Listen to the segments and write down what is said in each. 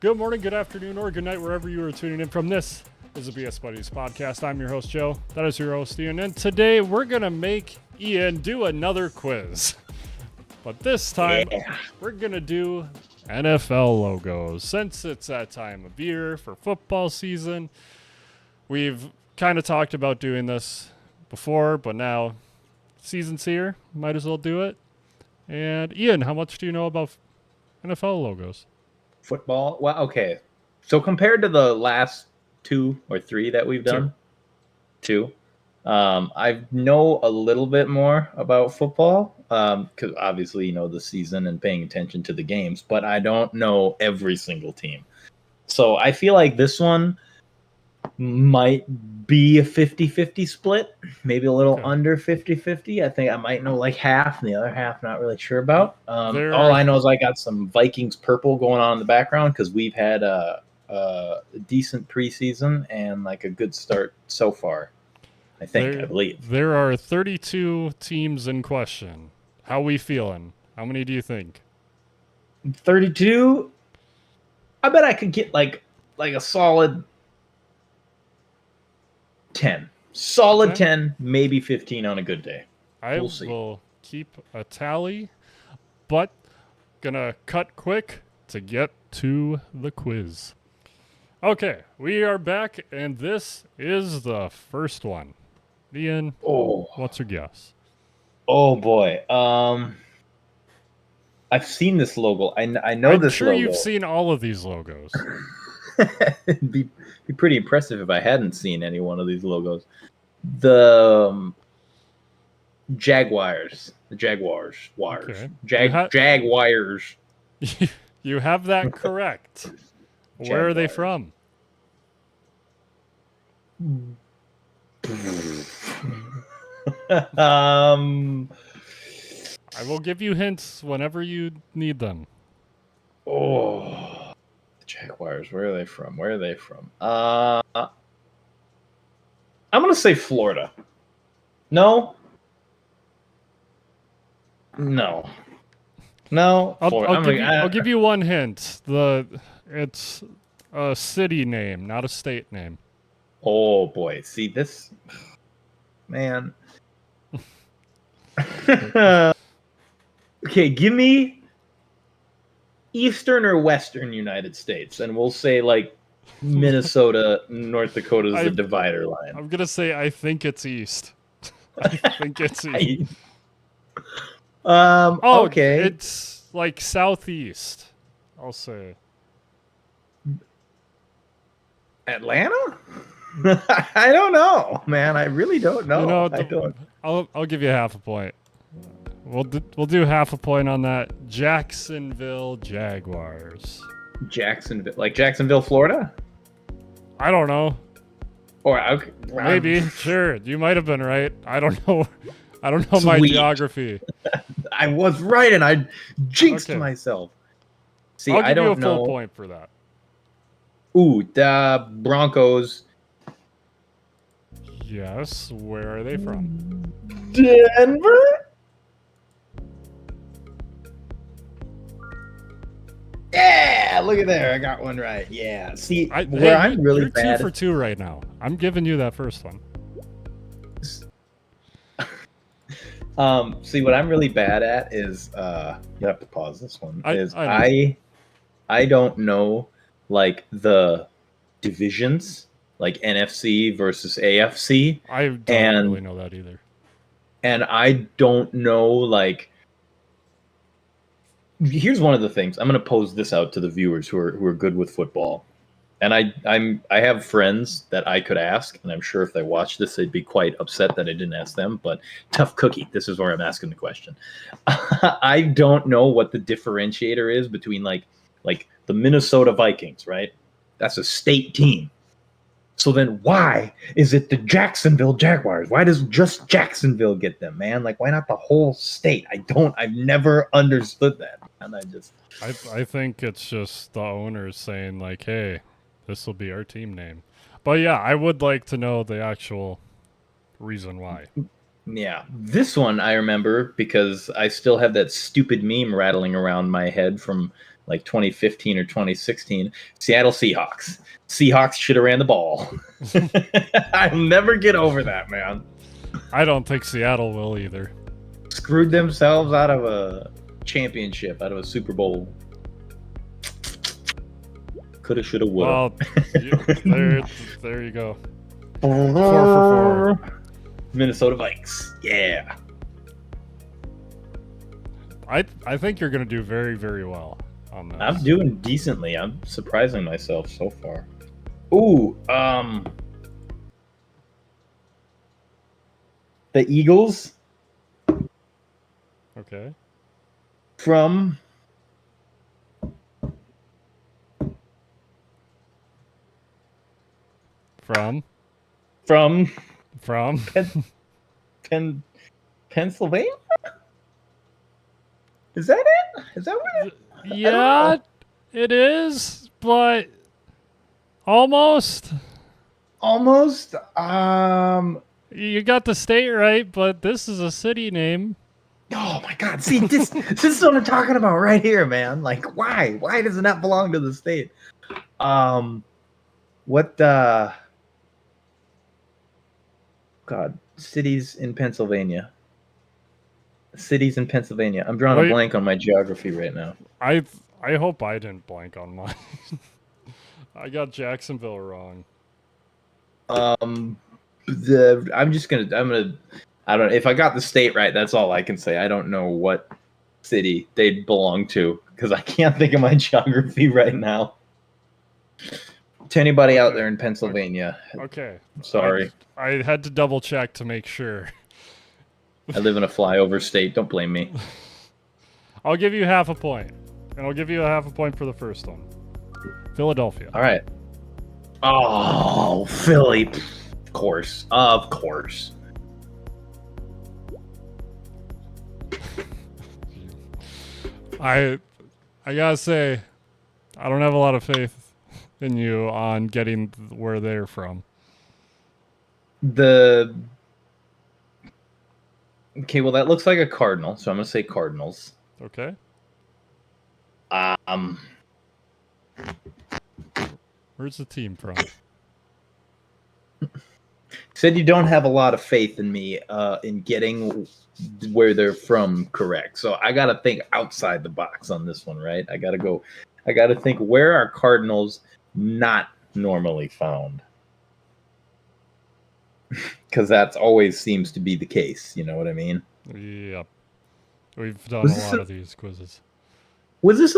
Good morning, good afternoon, or good night, wherever you are tuning in from. This is the BS Buddies podcast. I'm your host, Joe. That is your host, Ian. And today we're going to make Ian do another quiz. But this time, we're going to do NFL logos. Since it's that time of year for football season, we've kind of talked about doing this before, but now season's here. Might as well do it. And Ian, how much do you know about NFL logos? Football? Well, okay. So compared to the last 2 or 3 that we've done, two, I know a little bit more about football because obviously, the season and paying attention to the games, but I don't know every single team. So I feel like this one might be a 50-50 split, maybe a little under 50-50. I think I might know like half, and the other half not really sure about. All I know is I got some Vikings purple going on in the background because we've had a decent preseason and like a good start so far. I believe. There are 32 teams in question. How we feeling? How many do you think? 32? I bet I could get like a solid 10. Solid 10, maybe 15 on a good day. We'll see. Will keep a tally, but gonna cut quick to get to the quiz. Okay, we are back, and this is the first one. Ian, what's your guess? Oh boy. I've seen this logo. I know I'm this sure logo. You've seen all of these logos. It'd be pretty impressive if I hadn't seen any one of these logos. The Jaguars. The Jaguars. Okay. Jaguars. You have that correct. Where are they from? I will give you hints whenever you need them. Oh, the Jaguars. Where are they from? I'm gonna say Florida. No. I'll give you one hint. It's a city name, not a state name. Oh boy, see this, man. Okay, give me Eastern or Western United States, and we'll say like Minnesota, North Dakota is the divider line. I'm gonna say I think it's East. I think it's East. Okay. It's like southeast. I'll say Atlanta. I don't know, man. I really don't know. I don't. I'll give you half a point. We'll do half a point on that. Jacksonville Jaguars. Jacksonville, Florida. I don't know. Or okay, maybe sure. You might have been right. I don't know. I don't know my geography. I was right, and I jinxed myself. See, I'll give I don't you a full point for that. Ooh, the Broncos. Yes. Where are they from? Denver. Yeah, look at there. I got one right. Yeah. See, I'm really bad. You're 2 for 2 right now. I'm giving you that first one. See, what I'm really bad at is you have to pause this one. I don't know like the divisions, like NFC versus AFC. I don't really know that either. And I don't know like. Here's one of the things. I'm going to pose this out to the viewers who are good with football. And I have friends that I could ask, and I'm sure if they watch this, they'd be quite upset that I didn't ask them. But tough cookie. This is where I'm asking the question. I don't know what the differentiator is between like the Minnesota Vikings, right? That's a state team. So then why is it the Jacksonville Jaguars? Why does just Jacksonville get them, man? Like, why not the whole state? I've never understood that. And I think it's just the owners saying like, hey, this will be our team name. But yeah, I would like to know the actual reason why. Yeah. This one I remember because I still have that stupid meme rattling around my head from like 2015 or 2016. Seattle Seahawks. Seahawks should have ran the ball. I'll never get over that, man. I don't think Seattle will either. Screwed themselves out of a championship, out of a Super Bowl. Coulda, shoulda, woulda. Well, there you go. 4 for 4. Minnesota Vikes. Yeah. I think you're going to do very, very well on this. I'm doing decently. I'm surprising myself so far. Ooh, the Eagles Okay. from From Pennsylvania? Is that it? Is that what it? Yeah, it is, but almost. Almost. You got the state right, but this is a city name. Oh my God! See, this is what I'm talking about right here, man. Like, why? Why does it not belong to the state? What? God, cities in Pennsylvania. Cities in Pennsylvania. I'm drawing a blank on my geography right now. I hope I didn't blank on mine. I got Jacksonville wrong. I'm gonna. I don't. If I got the state right, that's all I can say. I don't know what city they belong to because I can't think of my geography right now. To anybody out there in Pennsylvania, Okay. sorry. I had to double check to make sure. I live in a flyover state. Don't blame me. I'll give you half a point. And I'll give you a half a point for the first one. Philadelphia. All right. Oh, Philly. Of course. Of course. I gotta say, I don't have a lot of faith in you on getting where they're from. Okay, well that looks like a cardinal, so I'm gonna say Cardinals. Okay. Where's the team from? Said you don't have a lot of faith in me in getting where they're from correct. So I got to think outside the box on this one, right? I got to think, where are Cardinals not normally found? Because that always seems to be the case. You know what I mean? Yep. We've done a lot of these quizzes. Was this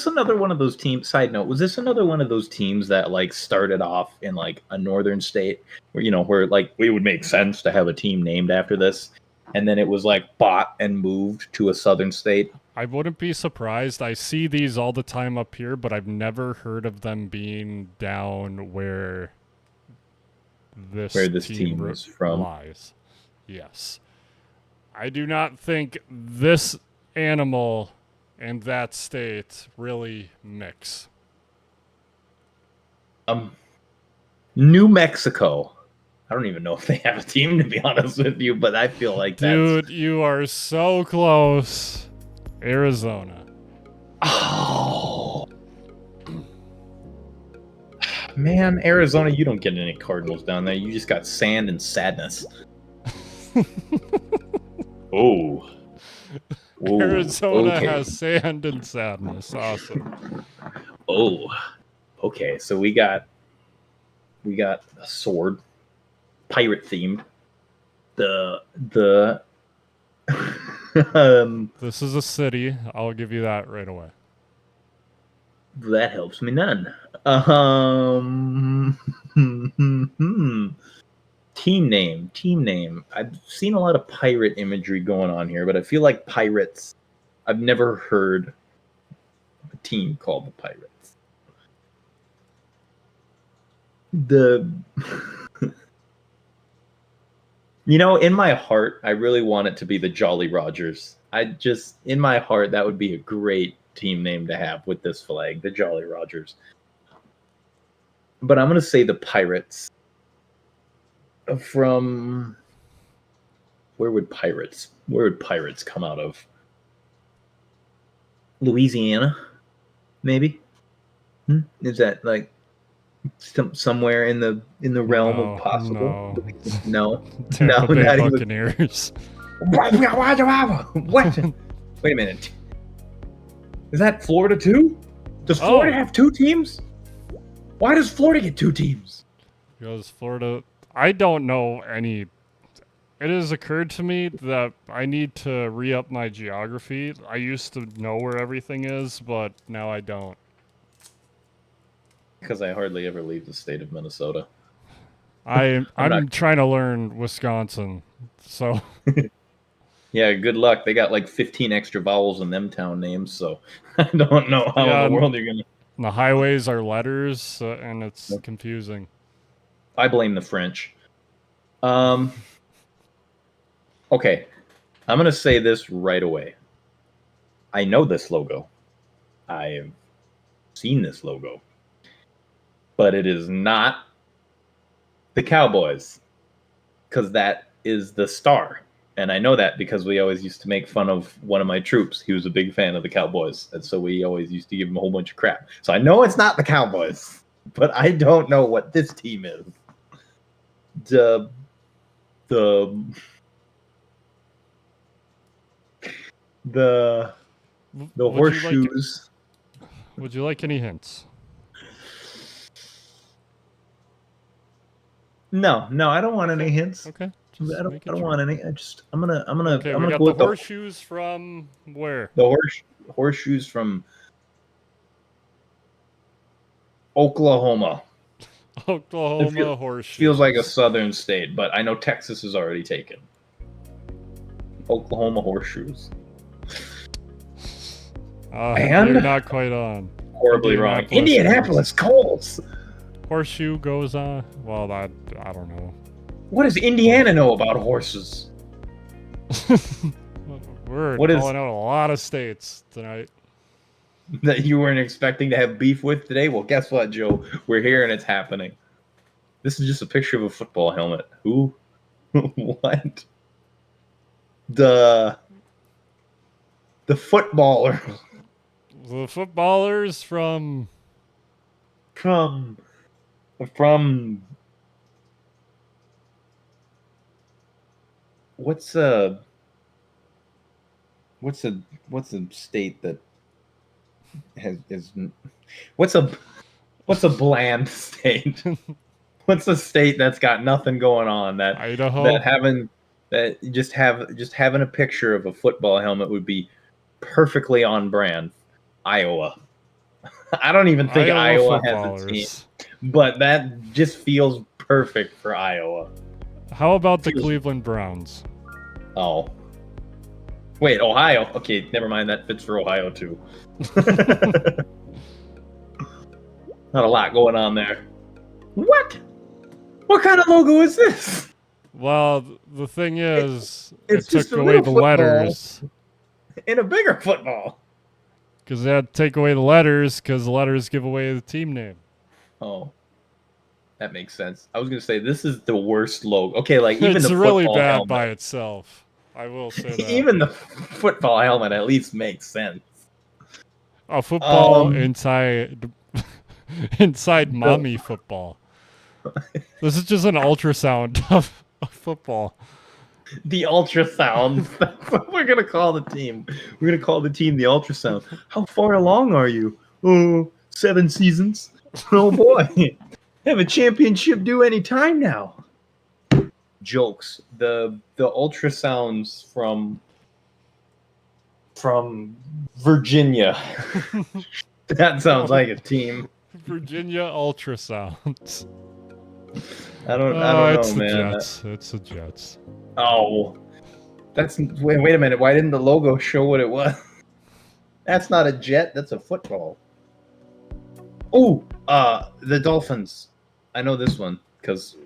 another one of those teams? Side note: was this another one of those teams that like started off in like a northern state, where like it would make sense to have a team named after this, and then it was like bought and moved to a southern state? I wouldn't be surprised. I see these all the time up here, but I've never heard of them being down where this team was from. Lies. Yes. I do not think this animal and that state really mix. New Mexico. I don't even know if they have a team, to be honest with you, but I feel like Dude, you are so close. Arizona. Oh. Man, Arizona, you don't get any Cardinals down there. You just got sand and sadness. Oh. Ooh, Arizona has sand and sadness. Awesome. Oh, okay. So we got a sword, pirate themed. This is a city. I'll give you that right away. That helps me none. Team name. I've seen a lot of pirate imagery going on here, but I feel like pirates. I've never heard of a team called the Pirates. In my heart, I really want it to be the Jolly Rogers. In my heart, that would be a great team name to have with this flag, the Jolly Rogers. But I'm going to say the Pirates. From where would pirates come out of? Louisiana. maybe. Is that like somewhere in the realm of possible? No, no, Tampa Bay not even. Buccaneers. What? Wait a minute. Is that Florida too? Does Florida have two teams? Why does Florida get two teams? Because Florida, I don't know any. It has occurred to me that I need to re-up my geography. I used to know where everything is, but now I don't. Because I hardly ever leave the state of Minnesota. I'm trying to learn Wisconsin, so. Yeah, good luck. They got like 15 extra vowels in them town names, so I don't know how in the world you're gonna. The highways are letters, and it's confusing. I blame the French. Okay, I'm gonna say this right away. I know this logo. I have seen this logo, but it is not the Cowboys, because that is the star. And I know that because we always used to make fun of one of my troops. He was a big fan of the Cowboys. And so we always used to give him a whole bunch of crap. So I know it's not the Cowboys, but I don't know what this team is. The horseshoes. Would you like any hints? No, I don't want any hints. Okay. I don't want any. I'm gonna Okay, I'm we gonna got go the horseshoes from where? The horseshoes from Oklahoma. Oklahoma horseshoes. Feels like a southern state, but I know Texas is already taken. Oklahoma horseshoes. And you're not quite on. Horribly wrong. Indianapolis Colts. Horseshoe goes on. Well, I don't know. What does Indiana know about horses? We're calling out a lot of states tonight. That you weren't expecting to have beef with today? Well, guess what, Joe? We're here and it's happening. This is just a picture of a football helmet. Who? What? The footballer. The footballers from what's a state that what's a bland state? What's a state that's got nothing going on that Idaho? Just having a picture of a football helmet would be perfectly on brand. Iowa. I don't even think Iowa has a team, but that just feels perfect for Iowa. How about the Cleveland Browns? Oh. Wait, Ohio. Okay, never mind. That fits for Ohio, too. Not a lot going on there. What? What kind of logo is this? Well, the thing is, it took away the letters. In a bigger football. Because they had to take away the letters, because the letters give away the team name. Oh. That makes sense. I was going to say, this is the worst logo. Okay, like, even it's the really football bad helmet, by itself. I will say that. Even the football helmet at least makes sense. Oh, football inside mommy football. This is just an ultrasound of football. The ultrasound. That's what we're going to call the team. We're going to call the team the ultrasound. How far along are you? Oh, 7 seasons. Oh, boy. Have a championship due any time now. Jokes. The ultrasounds from Virginia. That sounds like a team. Virginia Ultrasounds. I don't know, it's the man. Jets. It's the Jets. Oh, wait a minute. Why didn't the logo show what it was? That's not a jet. That's a football. Oh, the Dolphins. I know this one because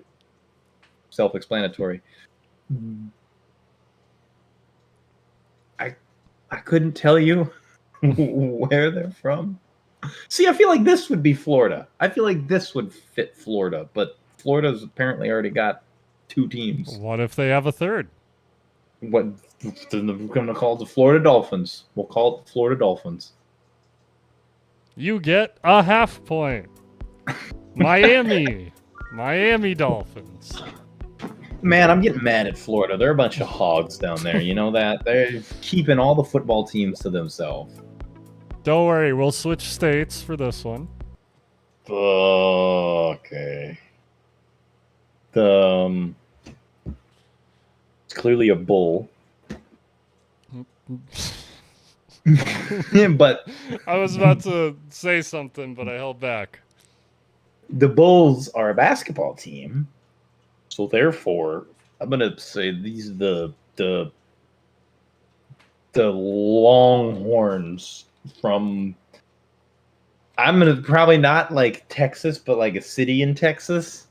self-explanatory. I couldn't tell you where they're from. See, I feel like this would be Florida. I feel like this would fit Florida, but Florida's apparently already got 2 teams. What if they have a third? What? Then we're going to call it the Florida Dolphins. We'll call it the Florida Dolphins. You get a half point. Miami. Miami Dolphins. Man, I'm getting mad at Florida. They're a bunch of hogs down there. You know that? They're keeping all the football teams to themselves. Don't worry, we'll switch states for this one. Okay. It's clearly a bull. But I was about to say something, but I held back. the Bulls are a basketball team, so therefore, I'm gonna say these are the Longhorns from. I'm gonna probably not like Texas, but like a city in Texas.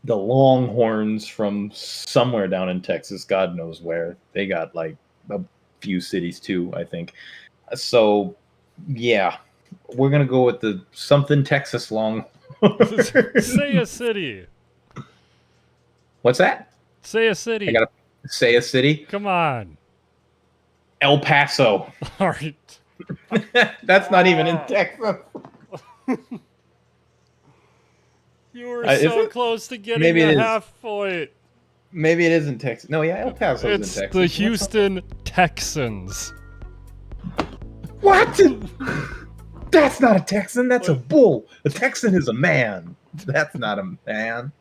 The Longhorns from somewhere down in Texas, God knows where. They got like a few cities too, I think. So, yeah, we're gonna go with the something Texas Longhorns. Say a city. What's that? Say a city. I gotta say a city. Come on. El Paso. All right. That's not even in Texas. You were Is so it? close to getting Maybe it a is. half point. Maybe it is in Texas. No, yeah, El Paso is in It's Texas. the Houston Texans. What? That's not a Texan. That's a bull. A Texan is a man. That's not a man.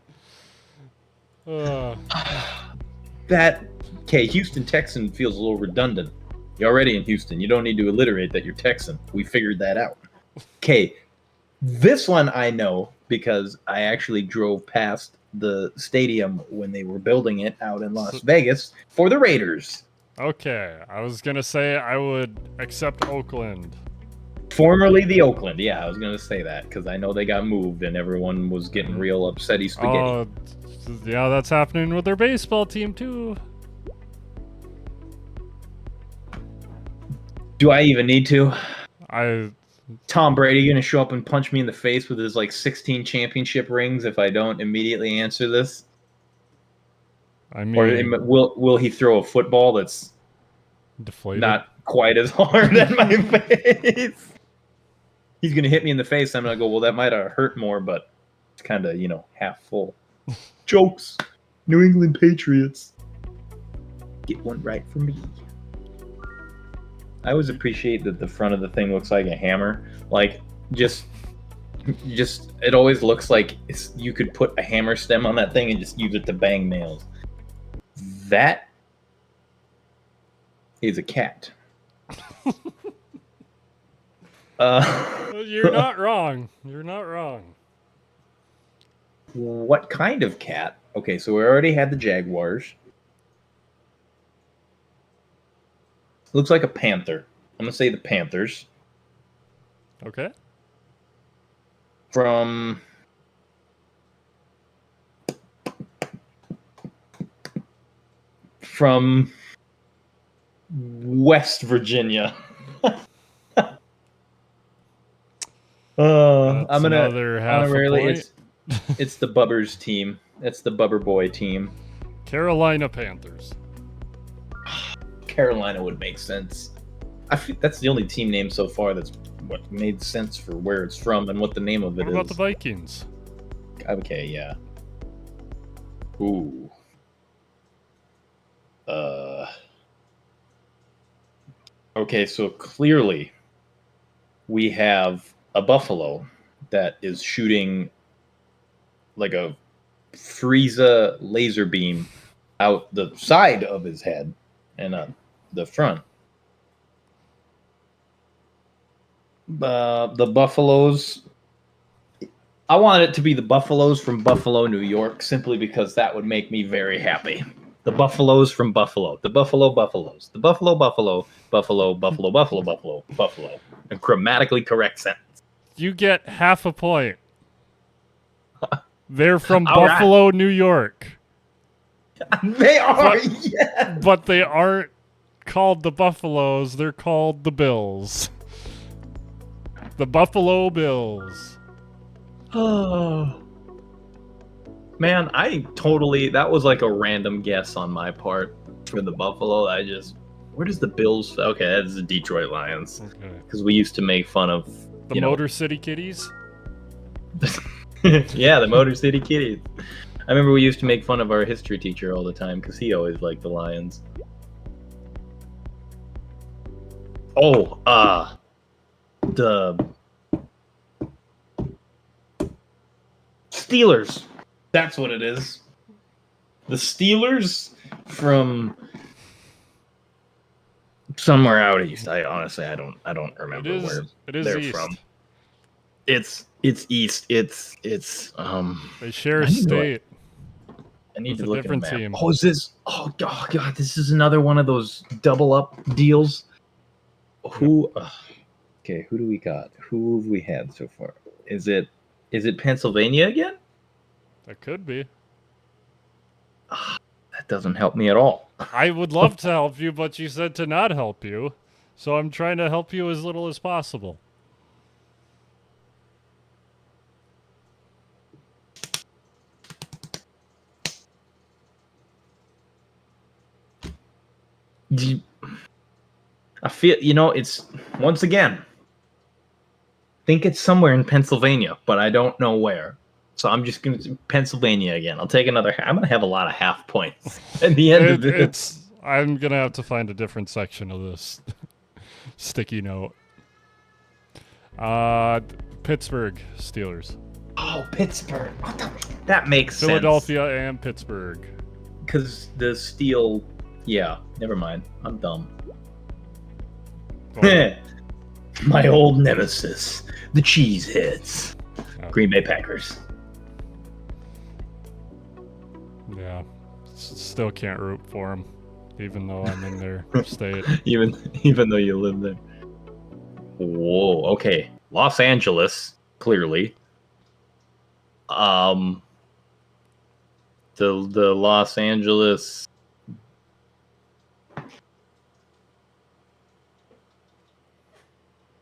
Okay, Houston Texan feels a little redundant. You're already in Houston. You don't need to alliterate that you're Texan. We figured that out. Okay, this one I know because I actually drove past the stadium when they were building it out in Las Vegas for the Raiders. Okay, I was gonna say I would accept Oakland. Formerly the Oakland. Yeah, I was going to say that because I know they got moved and everyone was getting real upsetty spaghetti. Oh, yeah, that's happening with their baseball team too. Do I even need to? Tom Brady going to show up and punch me in the face with his like 16 championship rings if I don't immediately answer this? I mean, or will he throw a football that's deflated, not quite as hard at my face? He's going to hit me in the face. I'm going to go, well, that might have hurt more, but it's kind of, half full. Jokes. New England Patriots. Get one right for me. I always appreciate that the front of the thing looks like a hammer. Like, just it always looks like you could put a hammer stem on that thing and just use it to bang nails. That is a cat. You're not wrong. You're not wrong. What kind of cat? Okay, so we already had the Jaguars. Looks like a panther. I'm gonna say the Panthers. Okay. From West Virginia. I'm gonna honorarily. It's the Bubbers team. It's the Bubber Boy team. Carolina Panthers. Carolina would make sense. I think that's the only team name so far that's what made sense for where it's from and what the name of it is. What about the Vikings? Okay, yeah. Ooh. Okay, so clearly we have a buffalo that is shooting like a Frieza laser beam out the side of his head and the front. The Buffaloes. I want it to be the Buffaloes from Buffalo, New York, simply because that would make me very happy. The Buffaloes from Buffalo. The Buffalo Buffaloes. The Buffalo Buffalo. Buffalo, Buffalo, Buffalo, Buffalo, Buffalo. A grammatically correct sentence. You get half a point. They're from Buffalo, New York. They are, yeah. But they aren't called the Buffaloes. They're called the Bills. The Buffalo Bills. Oh. Man, that was like a random guess on my part for the Buffalo. Where does the Bills? Okay, that's the Detroit Lions. Okay. Because we used to make fun of The Motor City Kitties? yeah, the Motor City Kitties. I remember we used to make fun of our history teacher all the time because he always liked the Lions. Oh, the Steelers. That's what it is. The Steelers from somewhere out east. I honestly I don't remember where it is they're east. from. It's east. It's They share a I need to, state. I need With to a look at the different map. team. Oh, is this? Oh god, this is another one of those double up deals. Who? Okay, who do we got? Who have we had so far? Is it Pennsylvania again? That could be. That doesn't help me at all. I would love to help you, but you said to not help you. So I'm trying to help you as little as possible. I feel, it's once again. I think it's somewhere in Pennsylvania, but I don't know where. So I'm just going to Pennsylvania again. I'll take another. I'm going to have a lot of half points at the end of this. I'm going to have to find a different section of this sticky note. Pittsburgh Steelers. Oh, Pittsburgh. That makes sense. Philadelphia and Pittsburgh. Because the steel. Yeah, never mind. I'm dumb. Oh, My old nemesis, the Cheeseheads. Oh. Green Bay Packers. yeah. Still can't root for them, even though I'm in their state. Even though you live there. Whoa, okay. Los Angeles, clearly. The Los Angeles.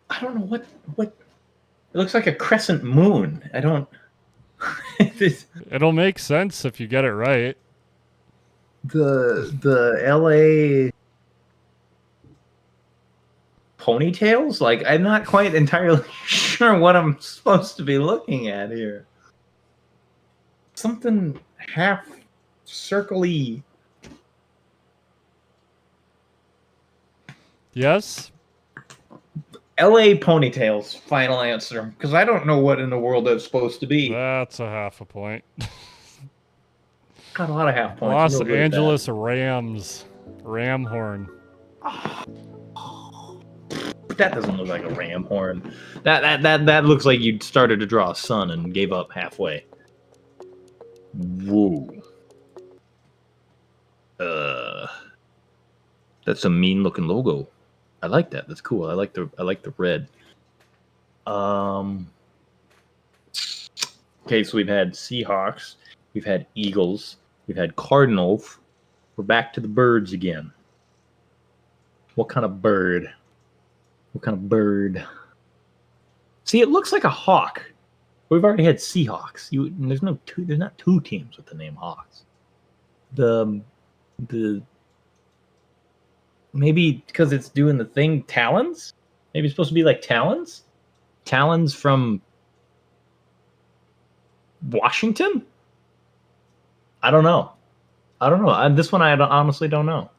I don't know what it looks like a crescent moon. I don't. It'll make sense if you get it right. The LA ponytails? Like, I'm not quite entirely sure what I'm supposed to be looking at here. Something half circle-y. Yes? LA ponytails, final answer. Because I don't know what in the world that's supposed to be. That's a half a point. Got a lot of half points. Los I'm real good at Angeles Rams. Ram horn. that. That doesn't look like a ram horn. That looks like you started to draw a sun and gave up halfway. Whoa. That's a mean looking logo. I like that. That's cool. I like the red. Okay, so we've had Seahawks, we've had Eagles, we've had Cardinals. We're back to the birds again. What kind of bird? What kind of bird? See, it looks like a hawk. We've already had Seahawks. There's not two teams with the name Hawks. The maybe because it's doing the thing, talons? Maybe it's supposed to be like talons? Talons from Washington? I don't know. This one I honestly don't know.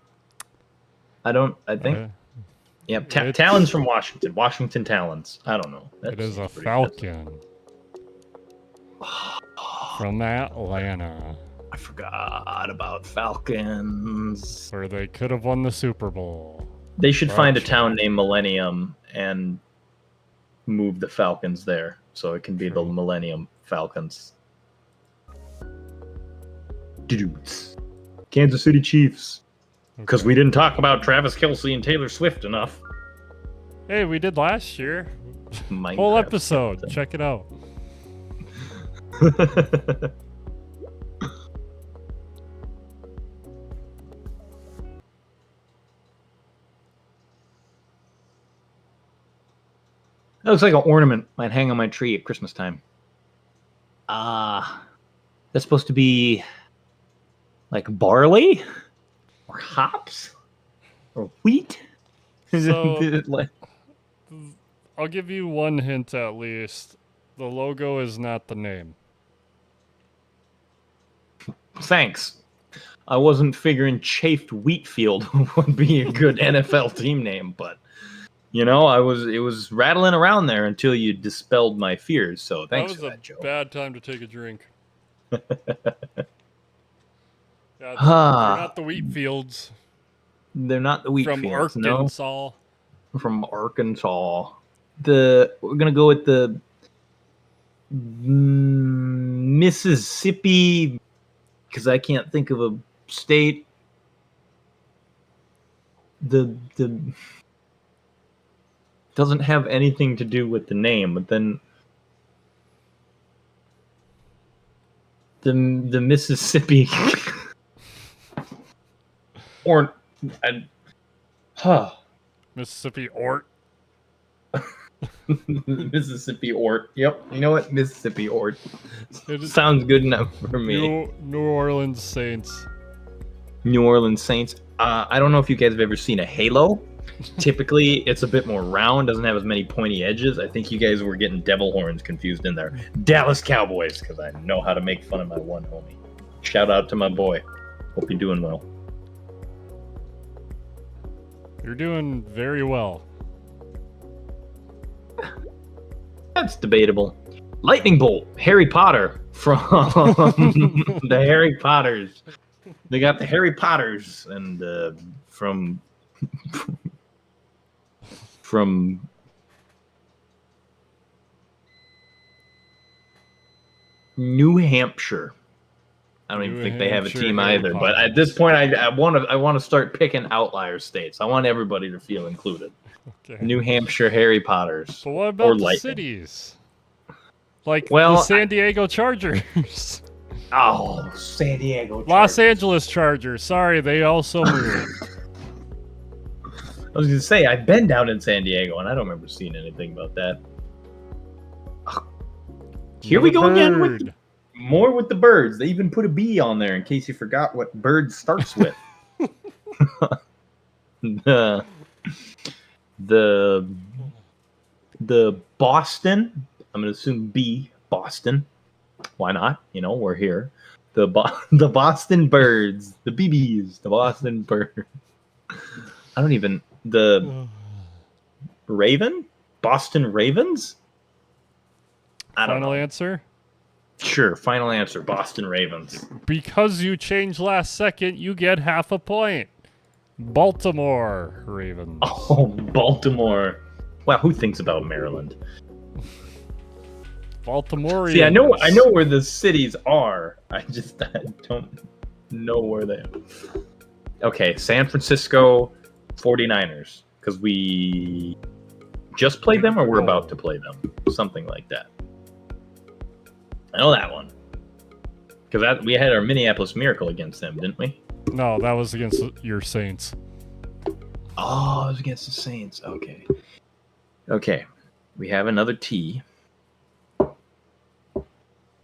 I think. Yep, talons from Washington. Washington Talons. I don't know. It is a falcon. From Atlanta. I forgot about Falcons. Where they could have won the Super Bowl. They should find a town named Millennium and move the Falcons there. So it can be the Millennium Falcons. Dudes. Kansas City Chiefs. Because we didn't talk about Travis Kelce and Taylor Swift enough. Hey, we did last year. Minecraft. Whole episode. Check it out. That looks like an ornament might hang on my tree at Christmas time. That's supposed to be like barley or hops? Or wheat? So Like- I'll give you one hint at least. The logo is not the name. Thanks. I wasn't figuring Chafed Wheatfield would be a good NFL team name, but it was rattling around there until you dispelled my fears. So thanks That for was a that, Joe. bad time to take a drink. Yeah, they're Ah, not the wheat fields they're not the from Wheatfields, no. Arkansas. From Arkansas. We're gonna go with the Mississippi, because I can't think of a state. The doesn't have anything to do with the name, but then the Mississippi or Mississippi Ort. Mississippi Ort. Yep, you know what? Mississippi Ort It is sounds good enough for me. New Orleans Saints. New Orleans Saints. I don't know if you guys have ever seen a halo. Typically, it's a bit more round, doesn't have as many pointy edges. I think you guys were getting devil horns confused in there. Dallas Cowboys, because I know how to make fun of my one homie. Shout out to my boy. Hope you're doing well. You're doing very well. That's debatable. Lightning Bolt, Harry Potter from the Harry Potters. They got the Harry Potters and from New Hampshire. I don't even think they have a team either. But at this point, I want to start picking outlier states. I want everybody to feel included. Okay. New Hampshire Harry Potters. But what about the Lightning. Cities? Like Well, the San Diego Chargers. Oh, San Diego Chargers. Los Angeles Chargers. Sorry, they also moved. I was gonna say I've been down in San Diego and I don't remember seeing anything about that. Here we go again with more with the birds. They even put a B on there in case you forgot what bird starts with. the Boston. I'm gonna assume B, Boston. Why not? We're here. The Boston Birds, the BBs, the Boston Birds. I don't even the Raven, Boston Ravens. I don't Final know. answer? Sure, final answer. Boston Ravens. Because you changed last second, you get half a point. Baltimore Ravens. Oh, Baltimore. Wow, who thinks about Maryland? Baltimoreans. See, I know where the cities are. I don't know where they are. Okay, San Francisco 49ers. Because we just played them or we're about to play them. Something like that. I know that one. Because we had our Minneapolis Miracle against them, didn't we? No, that was against your Saints. Oh, it was against the Saints. Okay. Okay. We have another T.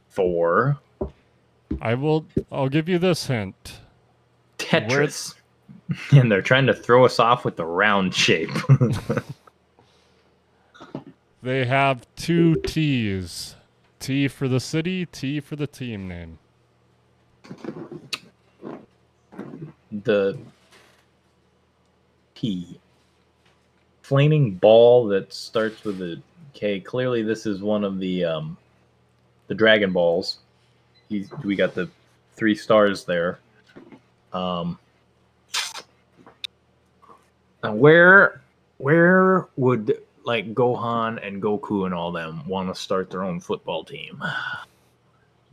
For I'll give you this hint. Tetris. And they're trying to throw us off with the round shape. They have two T's. T for the city, T for the team name. The T. Flaming ball that starts with a K. Clearly this is one of the Dragon Balls. We got the 3 stars there. Where would like Gohan and Goku and all them want to start their own football team?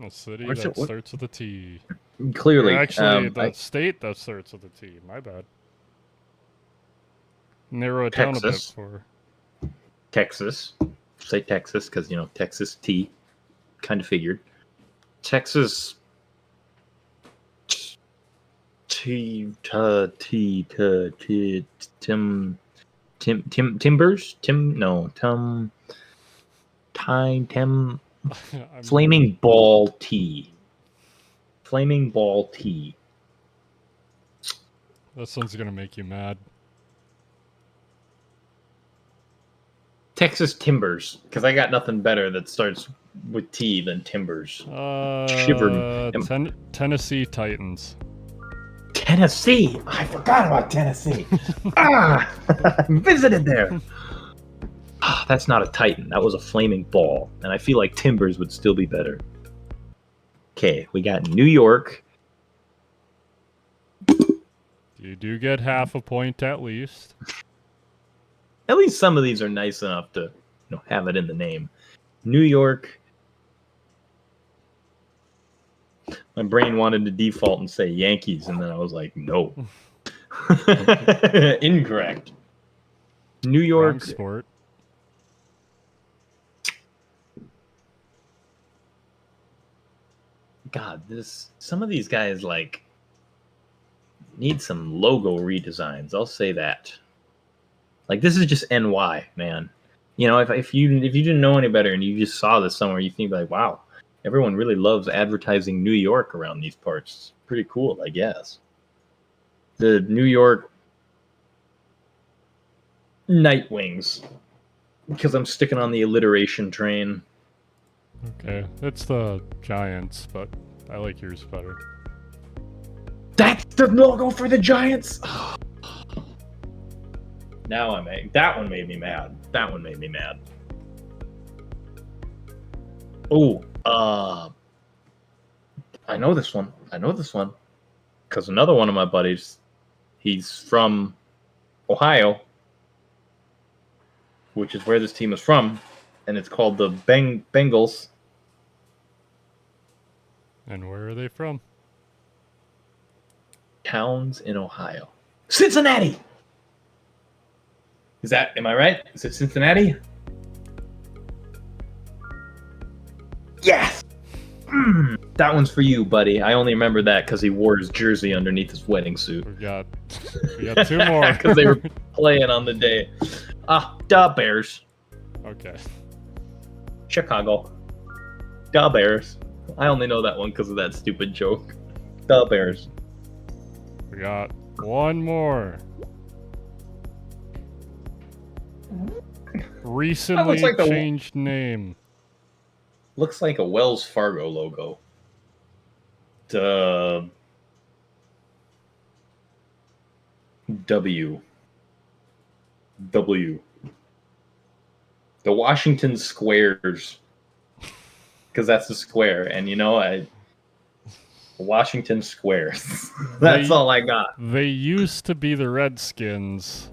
A city What's that it- what- starts with a T. Clearly, Or actually, the state that starts with a T. My bad. Narrow it down a bit Texas. for. Texas. Say Texas because Texas T. Kind of figured. Texas. Timbers. Flaming ball T. Flaming ball T. This one's gonna make you mad. Texas Timbers, because I got nothing better that starts with T than Timbers. Shiver. Tennessee Titans. Tennessee. I forgot about Tennessee. I visited there. That's not a Titan. That was a flaming ball. And I feel like Timbers would still be better. Okay, we got New York. You do get half a point at least. At least some of these are nice enough to have it in the name. New York. My brain wanted to default and say Yankees, and then I was like, no. Incorrect. New York. Wrong sport. God, some of these guys need some logo redesigns. I'll say that. Like, this is just NY, man. If you didn't know any better and you just saw this somewhere, you think like, wow, everyone really loves advertising New York around these parts. It's pretty cool, I guess. The New York Night Wings, because I'm sticking on the alliteration train. Okay, it's the Giants, but I like yours better. That's the logo for the Giants. Now that one made me mad. That one made me mad. Oh, I know this one. Because another one of my buddies, he's from Ohio, which is where this team is from, and it's called the Bengals. And where are they from? Towns in Ohio. Cincinnati! Am I right? Is it Cincinnati? Yes! That one's for you, buddy. I only remember that because he wore his jersey underneath his wedding suit. We got two more. Because they were playing on the day. Da Bears. Okay. Chicago. Da Bears. I only know that one because of that stupid joke. Da Bears. We got one more. Recently changed name. Looks like a Wells Fargo logo. W. The Washington Squares. Because that's the square. And Washington Squares. That's all I got. They used to be the Redskins.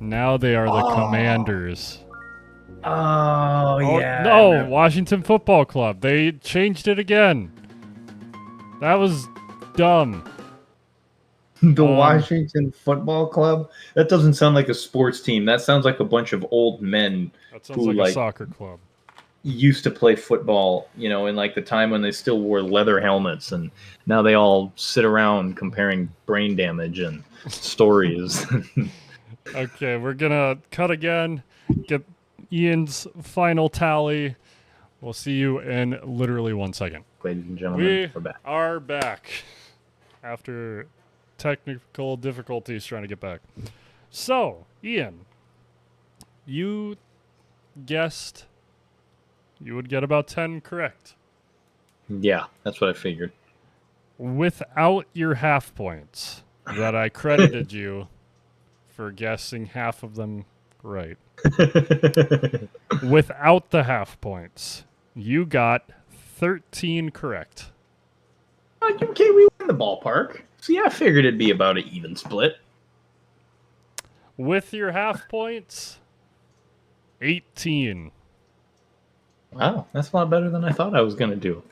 Now they are the Commanders. Oh, yeah. No, Washington Football Club. They changed it again. That was dumb. The Washington Football Club? That doesn't sound like a sports team. That sounds like a bunch of old men that sounds like a soccer club. Used to play football, in the time when they still wore leather helmets, and now they all sit around comparing brain damage and stories. Okay, we're gonna cut again. Get Ian's final tally. We'll see you in literally 1 second. Ladies and gentlemen, we're back. Are back after technical difficulties trying to get back. So, Ian, you guessed you would get about 10 correct. Yeah, that's what I figured. Without your half points that I credited you for guessing half of them right. Without the half points, you got 13 correct. Okay, we won the ballpark. See, I figured it'd be about an even split. With your half points, 18. Wow, that's a lot better than I thought I was going to do.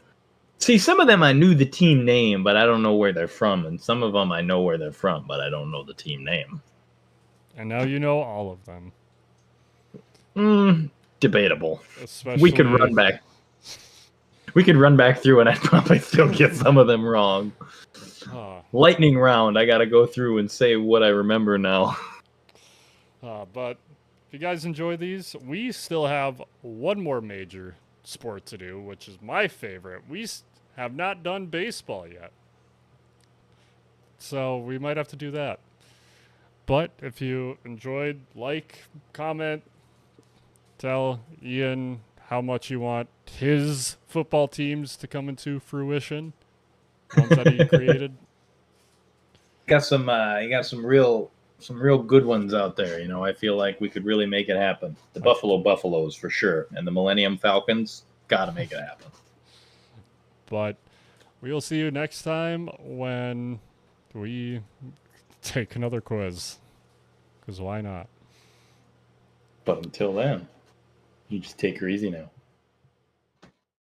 See, some of them I knew the team name, but I don't know where they're from. And some of them I know where they're from, but I don't know the team name. And now you know all of them. Debatable. Especially... We could run back. We could run back through and I'd probably still get some of them wrong. Lightning round. I got to go through and say what I remember now. But if you guys enjoy these, we still have one more major sport to do, which is my favorite. We have not done baseball yet. So we might have to do that. But if you enjoyed, comment, tell Ian how much you want his football teams to come into fruition? Ones that he created? Got some you got some real good ones out there. You know, I feel like we could really make it happen. The Buffalo Buffaloes for sure, and the Millennium Falcons got to make it happen. But we will see you next time when we take another quiz. Because why not? But until then, you just take her easy now.